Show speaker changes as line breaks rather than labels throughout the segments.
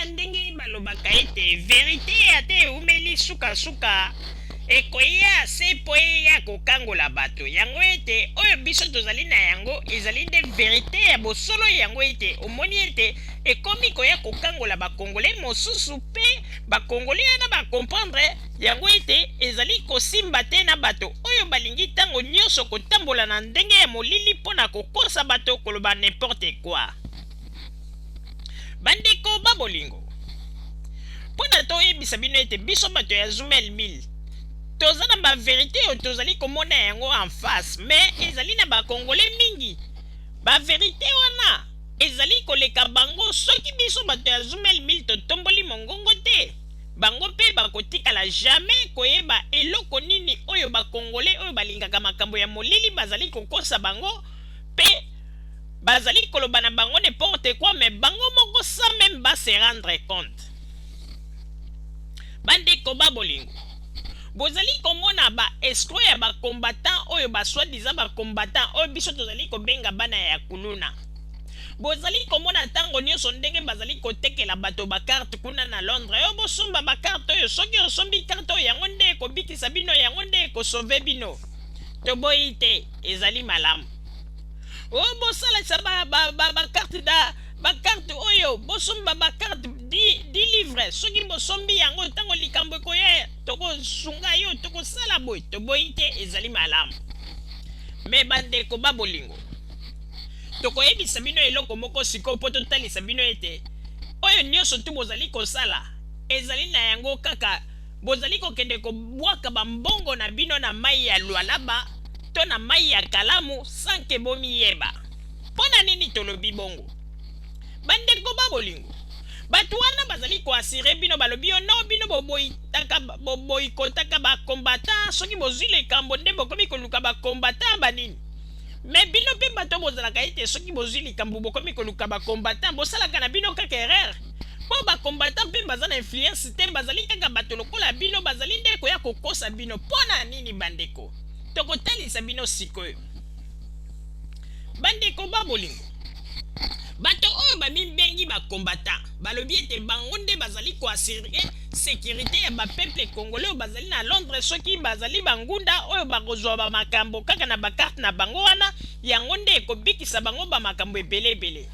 ndenge balobaka ete verite ate umeli suka ekoya se po ya kokangola bato yango ete oyo biso tozali na yango ezali nde verite ya bosolo yango ete omoni ete ekomi koya kokangola bakongole mosusu mpe bakongole wana bakomprendre yango ete ezali kosimba te na bato oyo balingi ntango nyonso kotambola na ndenge ya molili mpona kokosa bato koloba n'importe quoi. Bandeko babolingo mpona toyebisa bino ete biso bato ya Zumel Mil toza na baverite oyo tozali komona yango en face mais ezali na bakongole mingi. Baverite wana ezali koleka bango soki biso bato ya Zumel Mil totomboli mongongo te, bango mpe bakotikala jamais koyeba eloko nini oyo bakongole oyo balingaka makambo ya molili bazali kokosa bango mpe bazali koloba na bango n'importe quoi mais bango moko sans même ba se rendre compte. Bandeko babolingo bozali komona ba escroc ya ba combattant oyo ba soi-disant ba combattant oyo biso tozali kobenga bana ya kuluna. Bozali komona tango nyonso ndenge bazali kotekela bato ba carte kuna na Londres oyo bosomba ba carte oyo soki osombi carte oyo yango nde ekobikisa bino yango nde ekosauve bino. Toboyi te ezali malamu. Oyo bosalisa ba carte da ba carte oyo bosomba ba carte 10 livres soki bosombi yango tango likambo ekoya tokosunga yo tokosala boy toboyi te ezali malamu. Me bandeko babolingo tokoyebisa bino eloko moko sikoyo mpo totalisa bino ete oyo nyonso tu bozali kosala ezali na yango kaka bozali kokende kobwaka bambongo na bino na mai ya lwalaba to na mai ya kalamu sanke bomiyeba. Mpona nini tolobi bongo? Bandeko babolingo bato wana bazali koasire bino balobi yo no bino boboyikotaka bakombata soki bozwi likambo nde bokomi koluka bakombata banini. Me bino mpe bato bozalaka ete soki bozwi likambo bokomi koluka bakombata bosalaka na bino kaka erreur mpo bakombata mpe baza na influence te bazali kaka bato lokola bino bazali nde koya kokosa bino. Mpona nini bandeko? Tokotalisa bino sikoyo. Bandeko babolingo bato oyo bamibengi bakombata balobi ete bango nde bazali koasire sécurité ya bapeuple congolais oyo bazali na Londres soki bazali bangunda oyo bakozwa bamakambo kaka na bakarte na bango wana yango nde ekobikisa bango bamakambo ebele.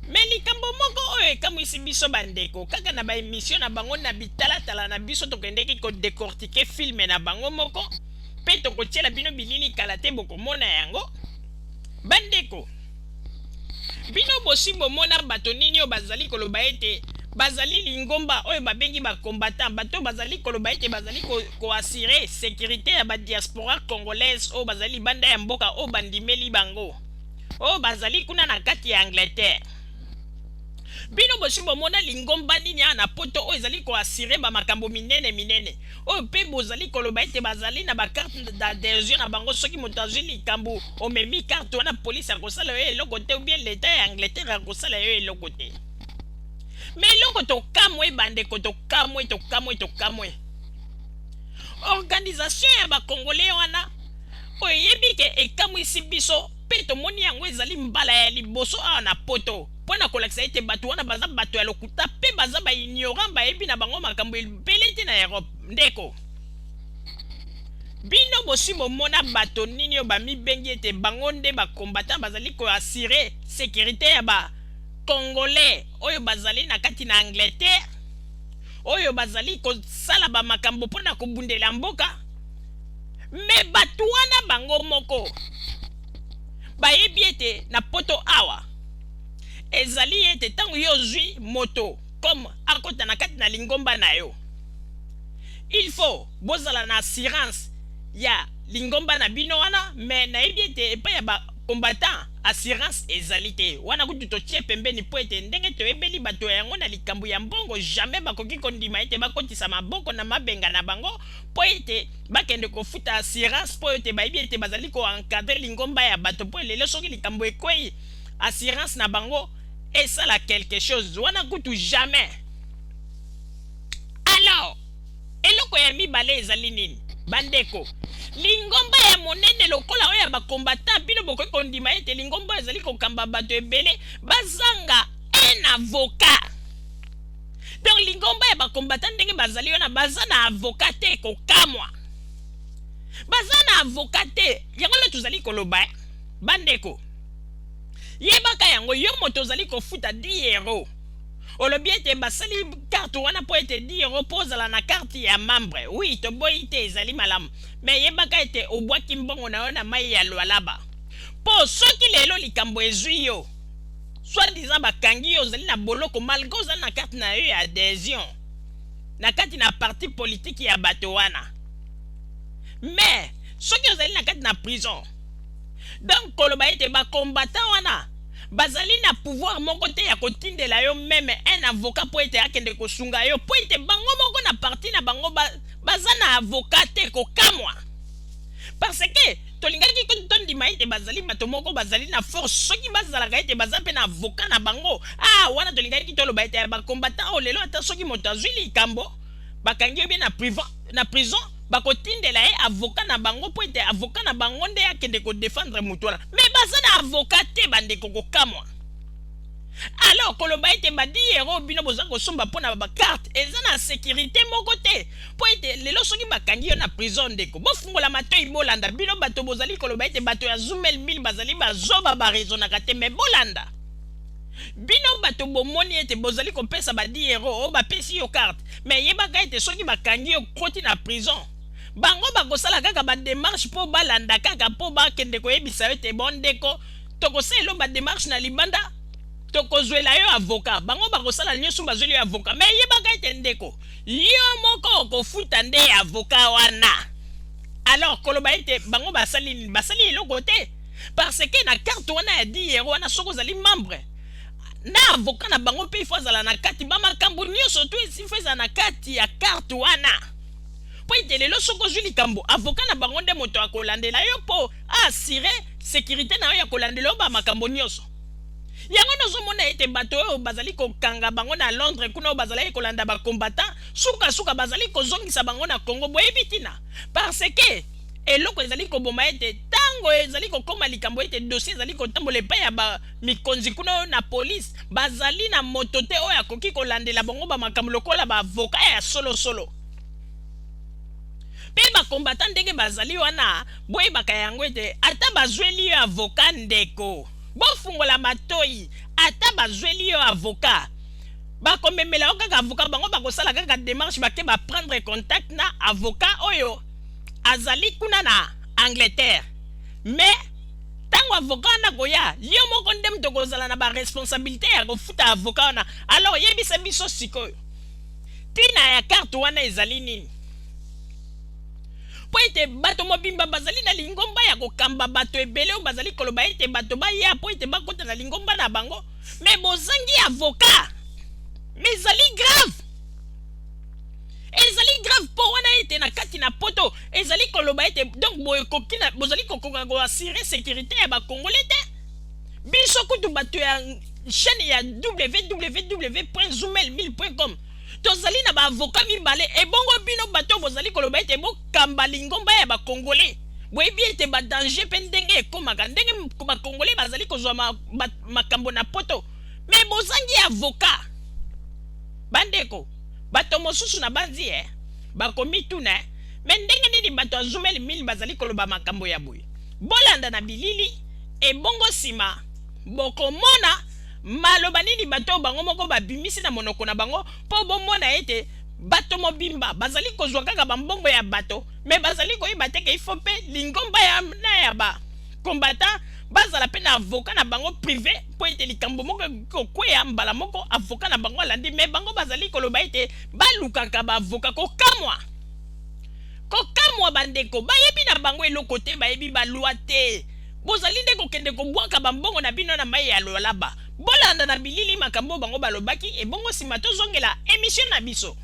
Me likambo moko oyo ekamwisi biso bandeko kaka na baemission na bango na bitalatala na biso tokendeki kodecortike filme na bango moko mpe tokotiela bino bilili kala te bokomona yango. Bandeko bino bosi bomona bato nini oyo bazali koloba ete bazali lingomba oyo babengi bakombatant bato bazali koloba ete bazali koasire sécurité ya badiaspora congolaise oyo bazali banda ya mboka oyo bandimeli bango oyo bazali kuna na kati ya Angleterre. Bino bosi bomona lingomba nini na poto oyo ezali koasire bamakambo minene oyo mpe bozali koloba ete bazali na bakarte d'adhésion na bango soki moto azwi likambo omemi carte wana polisi akosala yo eloko te ou bien leta ya Angleterre akosala yo eloko te. Me eloko tokamwe bandeko tokamwe organisation ya bakongole wana oyo yebi ke ekamwisi biso mpe tomoni yango ezali mbala ya liboso awa na poto mpona kolakisa ete bato wana baza bato ya lokuta mpe baza baignorant bayebi na bango makambo ebele te na Europe. Ndeko bino bosi bomona bato nini oyo bamibengi ete bango nde bakombata bazali koasire sécurité ya bakongolais oyo bazali na kati na Angleterre oyo bazali kosala bamakambo mpona kobundela mboka. Me bato wana bango moko bayebi ete na poto awa ezali ete tango yo zwi moto comme akota na kati na lingomba na yo il faut bozala na assurance ya lingomba na bino wana. Me nayebi ete epai ya bakombatant assurance ezali te wana kutu totie pembeni po ete ndenge toyebeli bato yango na likambo ya mbongo jamais bakoki kondima ete bakotisa maboko na mabenga na bango po ete bakende kofuta assurance po ete bayebi ete bazali koencadre lingomba ya bato po elelo soki likambo ekwei assurance na bango esala quelque chose wana kutu jamais. Alors eloko ya mibale ezali nini bandeko? Lingomba ya monene lokola oyo ya bakombata bino bokoki kondima ete lingomba ezali kokamba bato ebele bazanga un avocat. Donc lingomba ya ba combattant ndenge bazali wana bazana avocat te ko kamwa. Bazana avocat te. Yango le tuzali koloba bandeko. Yebaka yango yo moto zali ko futa 10 €. Olobi ete basali carte wana po ete 10 € pozala na carte ya membre. Oui, to boy te ezali malamu. Mais yebaka ete obwaki mbongo na yo na mai ya lwalaba. Po soki lelo likambo ezwi yo. Soit disant bakangi yo zali na boloko malgré ozali na carte na yo ya adhésion. Na kati na parti politique ya bato wana. Mais soki ozali na kati na prison. Donc koloba ete ba combattant wana bazali na pouvoir moko te ya kotindela yo même un avocat po ete akende kosunga yo po ete bango moko na parti na bango bazana avocat te ko kamwa. Parce que tolingaki ko tondima ete bazali bato moko bazali na force soki bazalaka ete bazampe na avocat na bango wana tolingaki toloba ete ba combattant o lelo ata soki moto azwi likambo bakangi yo bien na prison bakotindela avocat na bango po ete avocat na bango nde akende ko défendre mutu wana mais bazana avocat te bandeko ko kamwa. Alors koloba ete ba 10 € bino boza kosomba pona ba carte eza na sécurité moko te po ete lelo soki bakangi yo na prison ndeko bofungola matoi bolanda bino bato bozali koloba ete bato ya Zumel 1000 bazali bazoba ba raisonnaka te mais bolanda bino bato bomoni ete bozali kopesa ba 10 € bapesi yo carte mais yebaka ete soki bakangi yo koti na prison bango bakosala kaka ba démarche po balanda kaka po bakende koyebisa ete bondeko tokoselo ba démarche na libanda tokozwela yo avocat bango bakosala nyonso bazweli yo avocat mais yebaka ete ndeko yo moko kofuta nde avocat wana. Alors koloba ete bango basali eloko te parce que na carte wana ya 10 € wana soko zali membre na avocat na bango pe ifo azala na kati bamakambo nyonso tu ifo ezala na kati ya carte wana po ete lelo soko ozwi likambo avocat na bango nde moto akolandela yo po asire sécurité na yo ya kolandela yo bamakambo nyonso. Yango nozomona ete bato oyo bazali kokanga bango na Londres kuna oyo bazali kolanda ba combattant suka bazali kozongisa bango na Congo boyebi tina parce que eloko ezali koboma ete tango ezali kokoma likambo ete dossier ezali kotambola epai ya ba mikonzi kuna oyo na police bazali na moto te oyo akoki kolandela bango bamakambo lokola ba avocat ya solo pe ba combattant ndenge bazali wana boyebaka yango ete ata bazweli yo avocat ndeko bofungola matoi ata bazweli yo avocat bakomemela yo kaka avocat bango bakosala kaka démarche bake baprendre contact na avocat oyo azali kuna na Angleterre mais tango avocat na koya yo moko nde mto kozala na ba responsabilité ya kofuta avocat wana. Alors yebisa biso sikoyo tina ya carte wana ezali nini po ete bato mobimba bazali na lingomba ya kokamba bato ebele oyo bazali koloba ete bato baya po ete bakota na lingomba na bango mais bozangi avocat mais ezali grave po wana ete na kati na poto ezali koloba ete donc bozali kokoka koassurer sécurité ya bakongolais te biso kutu bato ya chaîne ya www.zumel1000.com tozali na ba avocat mibale ebongo bino bato bozali koloba ete bokamba lingomba ya bakongolais boyebi ete ba danger pe ndenge ekomaka ndenge bakongolais bazali kozwa makambo na poto mais bozangi avocat bandeko bato mosusu na banzi bakomi tuna mais ndenge nini bato azumeli 1000 bazali koloba makambo ya boye bolanda na bilili ebongo sima bokomona maloba nini bato bango moko babimisi na monoko na bango po bomona ete bato mobimba bazali kozwa kaka bambongo ya bato mais bazali koyeba te ke ifo pe lingomba ya ba combattant bazala pe na avocat na bango privé po ete likambo moko kokweya mbala moko avocat na bango alandi mais bango bazali koloba ete balukaka ba avocat kokamwa bandeko bayebi na bango eloko te bayebi balwa te bozali nde kokende kobwaka bambongo na bino na mai ya lolaba bolanda na bilili makambo bango balobaki ebongo sima tozongela émission na biso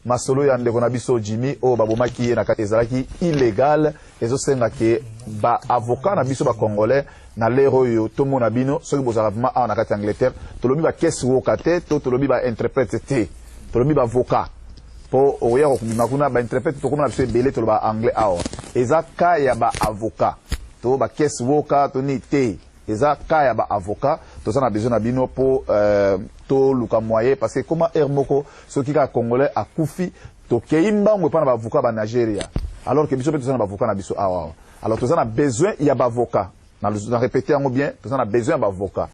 masolo ya ndeko na biso Jimmy o babomaki ye na kati ezalaki illégal ezosenga ke ba avocat na biso ba congolais na lero yo tomo na bino soki bozala vraiment na kati Angleterre tolobi ba caisse woka te to tolobi ba interprète te tolobi ba avocat po oya ko makuna ba interprète to komona biso ebele toloba anglais awa eza ka ya ba avocat to ba caisse woka to ni te eza kaya ba avocat toza na besoin na bino pour to luka moyen parce que comment moko soki ka congolais akufi to keimbango pa na ba avocat ba Nigeria alors que biso pe toza na ba avocat na biso awa alors toza na besoin ya ba avocat na répéter yango bien toza na besoin ya ba avocat